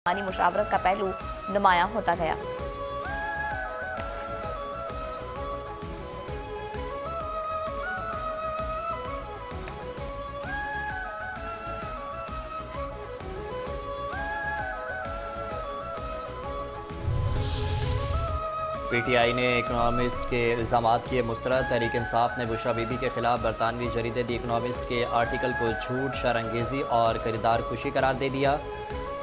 बानी मुशावरत का पहलू नुमायां होता गया। पीटीआई ने इकनॉमिस्ट के इल्ज़ामात किए मुस्तरद। तहरीक इंसाफ ने बुशरा बीबी के खिलाफ बरतानवी जरीदे दी इकनॉमिस्ट के आर्टिकल को झूठ, शरअंगेज़ी और खरीदार खुशी करार दे दिया।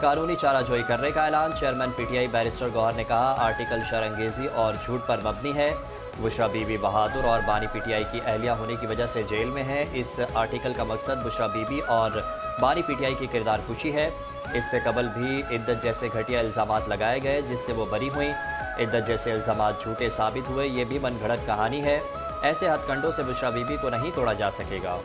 कानूनी चाराजोई करने का ऐलान। चेयरमैन पीटीआई बैरिस्टर गौहर ने कहा आर्टिकल शरअंगेज़ी और झूठ पर मबनी है। बुशरा बीबी बहादुर और बानी पीटीआई की अहलिया होने की वजह से जेल में है। इस आर्टिकल का मकसद बुशरा बीबी और बानी पीटीआई की किरदार खुशी है। इससे कबल भी इद्दत जैसे घटिया इल्ज़ामात लगाए गए जिससे वो बरी हुई। इद्दत जैसे इल्ज़ामात झूठे साबित हुए, ये भी मनगढ़ंत कहानी है। ऐसे हथकंडों से बुशरा बीबी को नहीं तोड़ा जा सकेगा।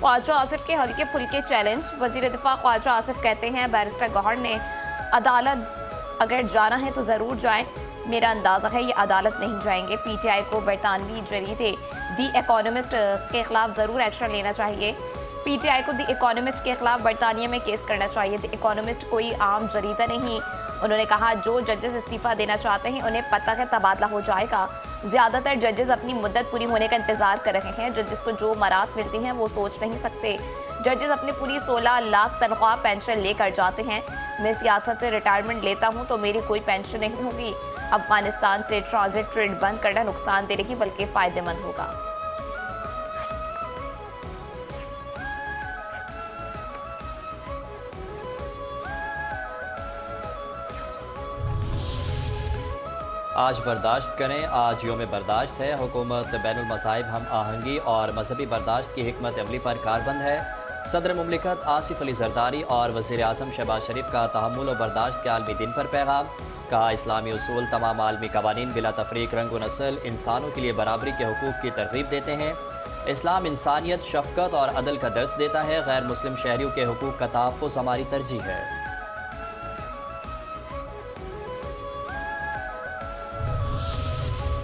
ख्वाजा आसिफ के हल्के फुल्के चैलेंज। वजीर दिफा ख्वाजा आसिफ कहते हैं बैरिस्टर गौहर ने अदालत अगर जाना है तो ज़रूर जाएं। मेरा अंदाज़ा है ये अदालत नहीं जाएंगे। पीटीआई को बरतानवी जरीदे दी इकोनॉमिस्ट के खिलाफ ज़रूर एक्शन लेना चाहिए। पीटीआई को दी इकोनॉमिस्ट के खिलाफ बरतानिया में केस करना चाहिए। दी इकोनॉमिस्ट कोई आम जरीदा नहीं। उन्होंने कहा जो जजेस इस्तीफ़ा देना चाहते हैं उन्हें पता है तबादला हो जाएगा। ज़्यादातर जजेस अपनी मुद्दत पूरी होने का इंतजार कर रहे हैं। जजेस को जो मराहत मिलती हैं वो सोच नहीं सकते। जजेस अपनी पूरी 16 लाख तनख्वाह पेंशन लेकर जाते हैं। मैं सियासत से रिटायरमेंट लेता हूँ तो मेरी कोई पेंशन नहीं होगी। अफगानिस्तान से ट्रांजिट ट्रेड बंद करना नुकसान दे नहीं बल्कि फ़ायदेमंद होगा। आज बर्दाश्त करें। आज योम बर्दाश्त है। हुकूमत बैनुल मज़ाहिब हम आहंगी और मजहबी बर्दाश्त की हिकमत अमली पर कारबंद है। सदर मुमलिकत आसिफ अली जरदारी और वज़ीर आज़म शहबाज शरीफ का तहम्मुल और बर्दाश्त के आलमी दिन पर पैगाम। कहा इस्लामी उसूल तमाम आलमी कवानीन बिला तफरीक रंग व नस्ल इंसानों के लिए बराबरी के हुकूक़ की तरगीब देते हैं। इस्लाम इंसानियत, शफ़क़त और अदल का दर्स देता है। गैर मुस्लिम शहरियों के हुकूक़ का तहफ़्फ़ुज़ हमारी तरजीह है।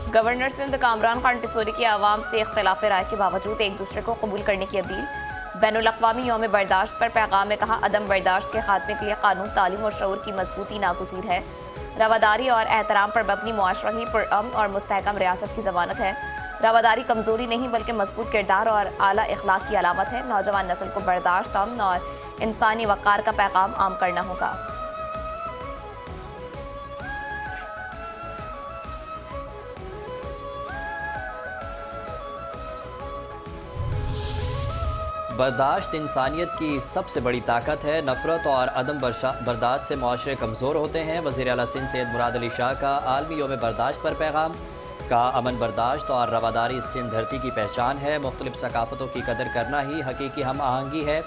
गवर्नर सिंध कामरान खान टिसोरी की आवाम से इख्तिलाफ राय के बावजूद एक दूसरे को कबूल करने की अपील। बैनुल अक़वामी यौम बर्दाश्त पर पैगाम में कहा अदम बर्दाश्त के खात्मे के लिए कानून, तालीम और शऊर की मजबूती नागुज़ीर है। रवादारी और एहतराम पर मबनी मुआशरा ही पुरअमन और मुस्तहकम रियासत की ज़मानत है। रवादारी कमज़ोरी नहीं बल्कि मजबूत किरदार और आला इखलाक की अलामत है। नौजवान नस्ल को बर्दाश्त, अमन और इंसानी वक़ार का पैगाम आम करना होगा। बर्दाश्त इंसानियत की सबसे बड़ी ताकत है। नफ़रत और अदम बर्दाश्त से मुआशरे कमज़ोर होते हैं। वज़ीर आला सिंध सैयद मुराद अली शाह का आलमी योम बर्दाश्त पर पैगाम। कहा अमन, बर्दाश्त और रवादारी सिंध धरती की पहचान है। मुख्तलिफ सकाफ़तों की कदर करना ही हकीकी हम आहंगी है।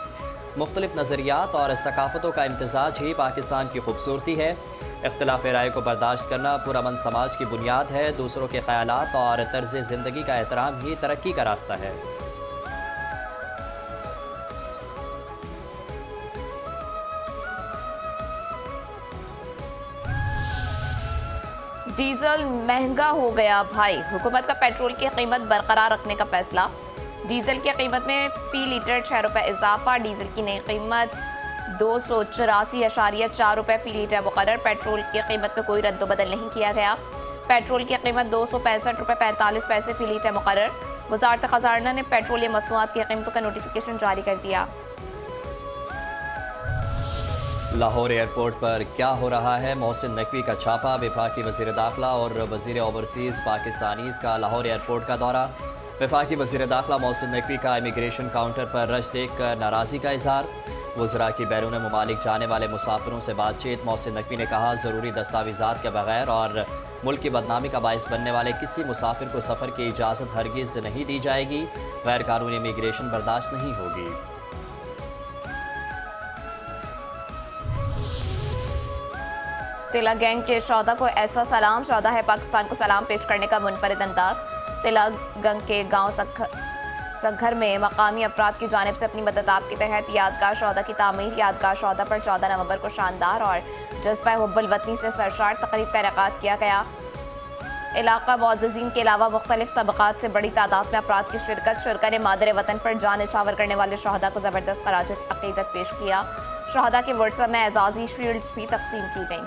मुख्तलिफ नज़रियात और सकाफ़तों का इम्तज़ाज ही पाकिस्तान की खूबसूरती है। इख्तिलाफ राय को बर्दाश्त करना पुरअमन समाज की बुनियाद है। दूसरों के ख़यालात और तर्ज़ ज़िंदगी का एहतराम ही तरक्की का रास्ता है। डीजल महंगा हो गया भाई। हुकूमत का पेट्रोल की कीमत बरकरार रखने का फैसला। डीजल की कीमत में फी लीटर 6 रुपये इजाफा। डीजल की नई कीमत 284.4 रुपये फी लीटर मुकर्रर। पेट्रोल की कीमत में कोई रद्दबदल नहीं किया गया। पेट्रोल की कीमत 265 रुपये 45 पैसे फी लीटर मुकर्रर। वज़ारत ख़ज़ाना ने पेट्रोलियम मसनूआत की कीमतों का नोटिफिकेशन जारी कर दिया। लाहौर एयरपोर्ट पर क्या हो रहा है? मोहसिन नकवी का छापा। वफाकी वज़ीर दाखिला और वज़ीर ओवरसीज़ पाकिस्तानीज़ का लाहौर एयरपोर्ट का दौरा। वफाकी वज़ीर दाखिला मोहसिन नकवी का इमिग्रेशन काउंटर पर रश देख कर नाराज़गी का इजहार। वज़रा की बैरून ममालिक जाने वाले मुसाफिरों से बातचीत। मोहसिन नकवी ने कहा ज़रूरी दस्तावेज़ात के बगैर और मुल्क की बदनामी का बायस बनने वाले किसी मुसाफिर को सफ़र की इजाज़त हरगिज़ नहीं दी जाएगी। गैर कानूनी इमिग्रेशन बर्दाश्त नहीं होगी। तिलक गैंग के शौदा को ऐसा सलाम। शौदा है पाकिस्तान को सलाम पेश करने का मुनफरिद अंदाज। तिलक गंग के गांव सघर में मकामी अफराद की जानिब से अपनी मदद आपके तहत यादगार शौदा की तामीर। यादगार शौदा पर 14 नवंबर को शानदार और जज्बा हुब्बुल वतनी से सरशार तकरीब का इनेकाद किया गया। इलाका मुअज़्ज़िज़ीन के अलावा मुख्तलिफ तबक़ात से बड़ी तादाद में अफराद की शिरकत। शुरका ने मादर वतन पर जान निछावर करने वाले शहदा को ज़बरदस्त खराज अक़ीदत पेश किया। शहदा के व्हाट्सएप में एजाज़ी शील्ड्स भी तकसीम की गईं।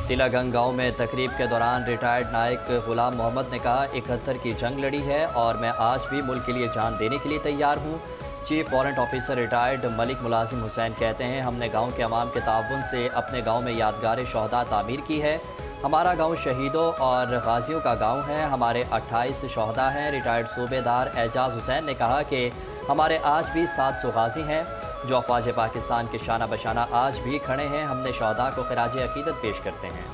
तिलागंग गांव में तकरीब के दौरान रिटायर्ड नायक गुलाम मोहम्मद ने कहा, 71 की जंग लड़ी है और मैं आज भी मुल्क के लिए जान देने के लिए तैयार हूँ। Chief warrant officer retired Malik मुलाजिम हुसैन कहते हैं, हमने गांव के अवाम के ताउन से अपने गांव में यादगार शहदा तामीर की है। हमारा गांव शहीदों और गाजियों का गांव है। हमारे 28 शहदा हैं। रिटायर्ड सूबेदार एजाज हुसैन ने कहा कि हमारे आज भी 700 गाजी हैं जो अफवाज पाकिस्तान के शाना बशाना आज भी खड़े हैं। हमने शहदा को खराज अकीदत पेश करते हैं।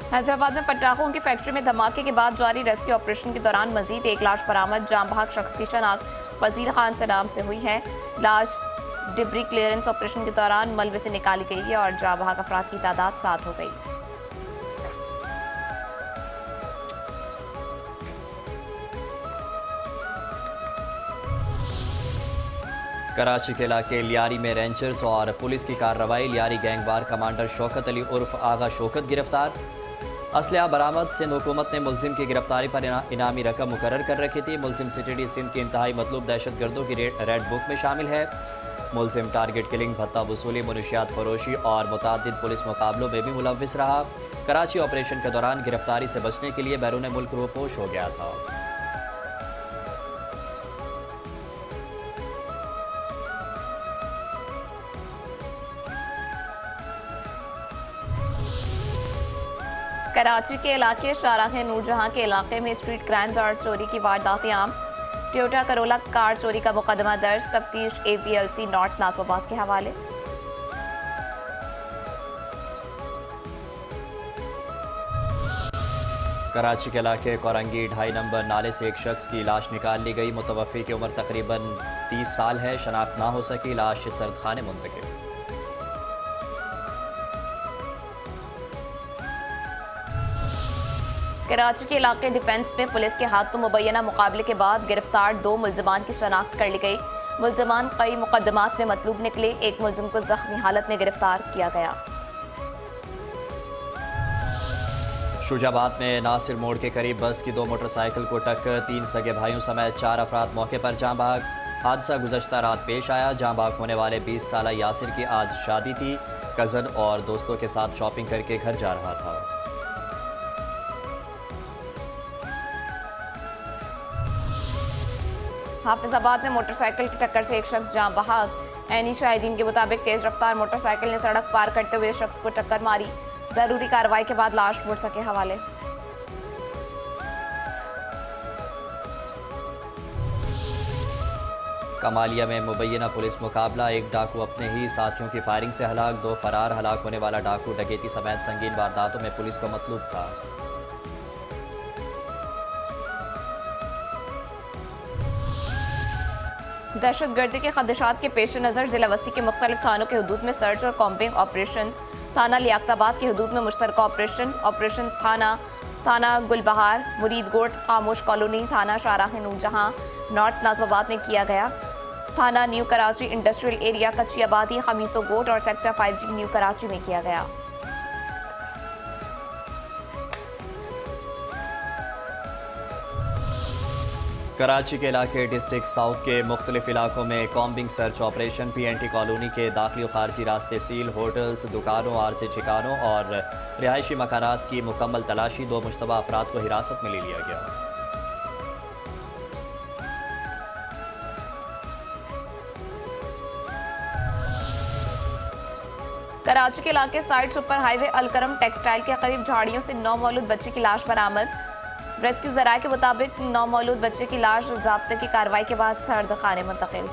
हैदराबाद में पटाखों की फैक्ट्री में धमाके के बाद जारी रेस्क्यू ऑपरेशन के दौरान मजीद एक लाश बरामद। जाम बहक शख्स की शनाख्त वजीर खान से नाम से हुई है। लाश डिब्री क्लियरेंस ऑपरेशन के दौरान मलबे से निकाली गई है और जाम बहक अफराद की तादाद 7 हो गई। कराची के इलाके लियारी में रेंजर्स और पुलिस की कार्रवाई। लियारी गैंगवार कमांडर शौकत अली उर्फ आगा शौकत गिरफ्तार। असलहा बरामद। सिंध हुकूमत ने मुलजिम की गिरफ्तारी पर इनामी रकम मुकर्रर कर रखी थी। मुलजिम सिटी सिंध की इंतहाई मतलूब दहशत गर्दों की रेड बुक में शामिल है। मुलजिम टारगेट किलिंग, भत्ता वसूली, मुनशियात फरोशी और मुतादिद पुलिस मुकाबलों में भी मुलव्विस रहा। कराची ऑपरेशन के दौरान गिरफ्तारी से बचने के लिए बैरून मुल्क रूपोश हो गया था। कराची के इलाके शाहराह नूरजहां के इलाके में स्ट्रीट क्राइम्स और चोरी की वारदातें आम। टोयोटा करोला कार चोरी का मुकदमा दर्ज। तफ्तीश APLC नॉर्थ नाज़िमाबाद के हवाले। कराची के इलाके कोरंगी 2.5 नंबर नाले से एक शख्स की लाश निकाल ली गई। मुतवफ़ी की उम्र तकरीबन 30 साल है। शनाख्त ना हो सकी। लाश सर्दखाने मुंतकिल। कराची के इलाके डिफेंस में पुलिस के हाथों मुबैना मुकाबले के बाद गिरफ्तार 2 मुलजमान की शनाख्त कर ली गई। मुलजमान कई मुकदमात में मतलूब निकले। एक मुलजिम को जख्मी हालत में गिरफ्तार किया गया। शुजाबाद में नासिर मोड़ के करीब बस की 2 मोटरसाइकिल को टक्कर। 3 सगे भाइयों समेत 4 अफराद मौके पर जाँ बहक। हादसा गुज़श्ता रात पेश आया। जाँ बहक होने वाले 20 साला यासिर की आज शादी थी। कज़न और दोस्तों के साथ शॉपिंग करके घर जा रहा था। हाफिजाबाद में मोटरसाइकिल की टक्कर से एक शख्स जाँ बहक। ऐनी शाहिदीन के मुताबिक तेज रफ्तार मोटरसाइकिल ने सड़क पार करते हुए शख्स को टक्कर मारी। जरूरी कार्रवाई के बाद लाश पुलिस के हवाले। कमालिया में मुबैना पुलिस मुकाबला। एक डाकू अपने ही साथियों की फायरिंग से हलाक। 2 फरार। हलाक होने वाला डाकू डकैती समेत संगीन वारदातों में पुलिस को मतलूब था। दहशतगर्दी के खदशात के पेश नज़र जिला वस्ती के मुख्तलिफ थानों के हदूद में सर्च और कॉम्बिंग ऑपरेशन। थाना लियाकताबाद के हदूद में मुश्तरका ऑपरेशन थाना गुलबहार, मुरीदगोट, खामोश कॉलोनी, थाना शाहराह नूरजहां नॉर्थ नाज़िमाबाद में किया गया। थाना न्यू कराची इंडस्ट्रियल एरिया, कच्ची आबादी, खमीसो गोट और सेक्टर 5G न्यू कराची में किया गया। कराची के इलाके डिस्ट्रिक्ट साउथ के मुख्तलिफ इलाकों में combing search operation. PNT colony के दाखिली और खारजी रास्ते सील। होटल्स, दुकानों, आरजी ठिकानों और रिहायशी मकानात की मुकम्मल तलाशी। 2 मुश्तबा अफराद को हिरासत में ले लिया गया। कराची के इलाके side super highway Alkaram textile के करीब झाड़ियों से 9 मौलूद बच्चे की लाश बरामद। रेस्क्यू जराये के मुताबिक 9 मौलूद बच्चे की लाश ज़ाब्ते की कार्रवाई के बाद सर्द खाने मुंतकिल।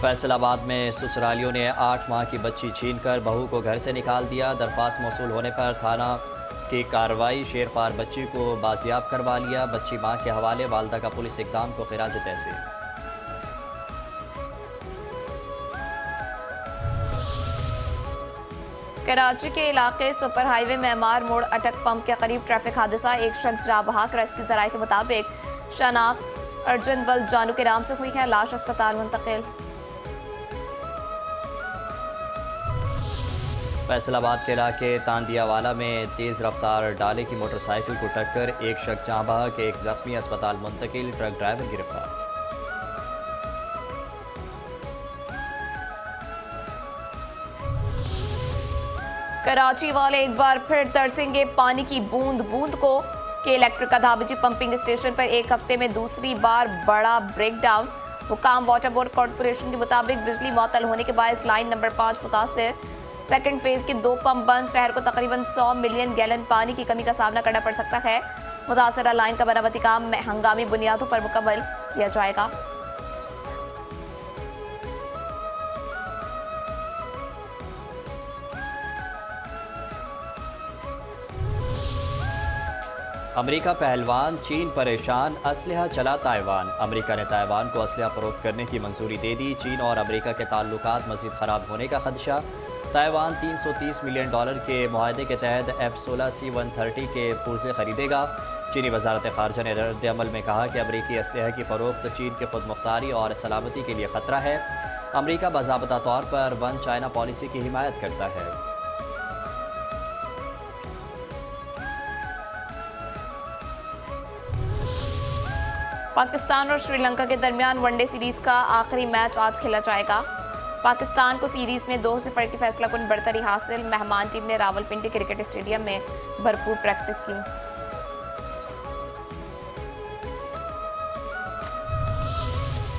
फैसलाबाद में ससुरालियों ने 8 माह की बच्ची छीनकर बहू को घर से निकाल दिया। दरख्वास्त मौसूल होने पर थाना की कार्रवाई। शेरपार बच्ची को बाजियाब करवा लिया। बच्ची मां के हवाले। वालदा का पुलिस इकदाम को खिराज तहसील। कराची के इलाके सुपर हाईवे मेमार मोड़ अटक पंप के करीब ट्रैफिक हादसा, एक शख्स जा बहाक। रेस्क्यू जराये के मुताबिक शनाख्त अर्जुन बल जानू के नाम से हुई है, लाश अस्पताल मुंतकिल। फैसलाबाद के इलाके तांदियावाला में तेज़ रफ्तार डाले की मोटरसाइकिल को टक्कर, एक शख्स जहाँ बहक, एक जख्मी, अस्पताल मुंतकिल। ट्रक ड्राइवर गिरफ्तार। कराची वाले एक बार फिर तरसेंगे पानी की बूंद बूंद को। के इलेक्ट्रिक का धाबजी पंपिंग स्टेशन पर एक हफ्ते में दूसरी बार बड़ा ब्रेकडाउन। हुकाम वाटर बोर्ड कॉर्पोरेशन के मुताबिक बिजली मुअत्तल होने के बायस लाइन नंबर 5 मुतासर। सेकंड फेज के 2 पंप बंद, शहर को तकरीबन 100 मिलियन गैलन पानी की कमी का सामना करना पड़ सकता है। मुतासरा लाइन का मरम्मती काम हंगामी बुनियादों पर मुकम्मल किया जाएगा। अमेरिका पहलवान, चीन परेशान, असलहा चला ताइवान। अमेरिका ने ताइवान को असलहा फरोख्त करने की मंजूरी दे दी। चीन और अमेरिका के ताल्लुकात मज़ीद ख़राब होने का खदशा। ताइवान $330 मिलियन के मुआहदे के तहत F-16C-130 के पुर्जे खरीदेगा। चीनी वजारत ख़ारजा ने रद्द-ए-अमल में कहा कि अमरीकी असलहा की फ़रोख्त चीन के खुद मुख्तारी और सलामती के लिए ख़तरा है। अमरीका बाज़ाब्ता तौर पर वन चाइना पॉलिसी की हिमायत करता है। पाकिस्तान और श्रीलंका के दरमियान वनडे सीरीज का आखिरी मैच आज खेला जाएगा। पाकिस्तान को सीरीज में 2-0 की फैसला कुन बढ़तरी हासिल। मेहमान टीम ने रावलपिंडी क्रिकेट स्टेडियम में भरपूर प्रैक्टिस की।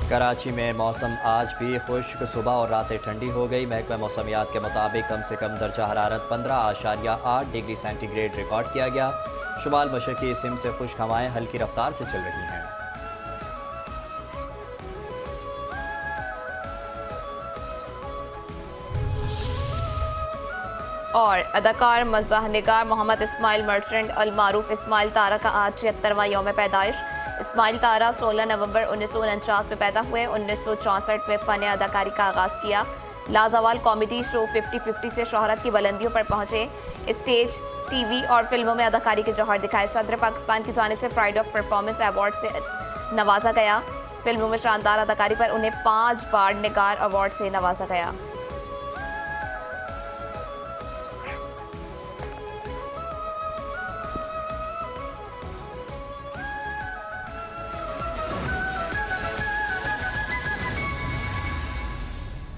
कराची में मौसम आज भी खुश्क, सुबह और रातें ठंडी हो गई। महकमा मौसमियात के मुताबिक कम से कम दर्जा हरारत 15.8 डिग्री सेंटीग्रेड रिकॉर्ड किया गया। शुमाल मशरकी सिम से खुश्क हवाएं हल्की रफ्तार से चल रही हैं। और अदाकार मज़ाह निगार मोहम्मद इस्माइल मर्चेंट अल मारूफ इस्माइल तारा का आज 76वां यौम पैदाइश। इस्माइल तारा 16 नवंबर 1949 में पैदा हुए। 1964 में फ़न अदाकारी का आगाज़ किया। लाजवाल कॉमेडी शो 50-50 से शोहरत की बुलंदियों पर पहुंचे। स्टेज, टीवी और फिल्मों में अदाकारी के जौहर दिखाए। सदर पाकिस्तान की जानिब से प्राइड ऑफ परफॉर्मेंस अवार्ड से नवाजा गया। फिल्मों में शानदार अदाकारी पर उन्हें 5 बार निगार अवार्ड से नवाजा गया।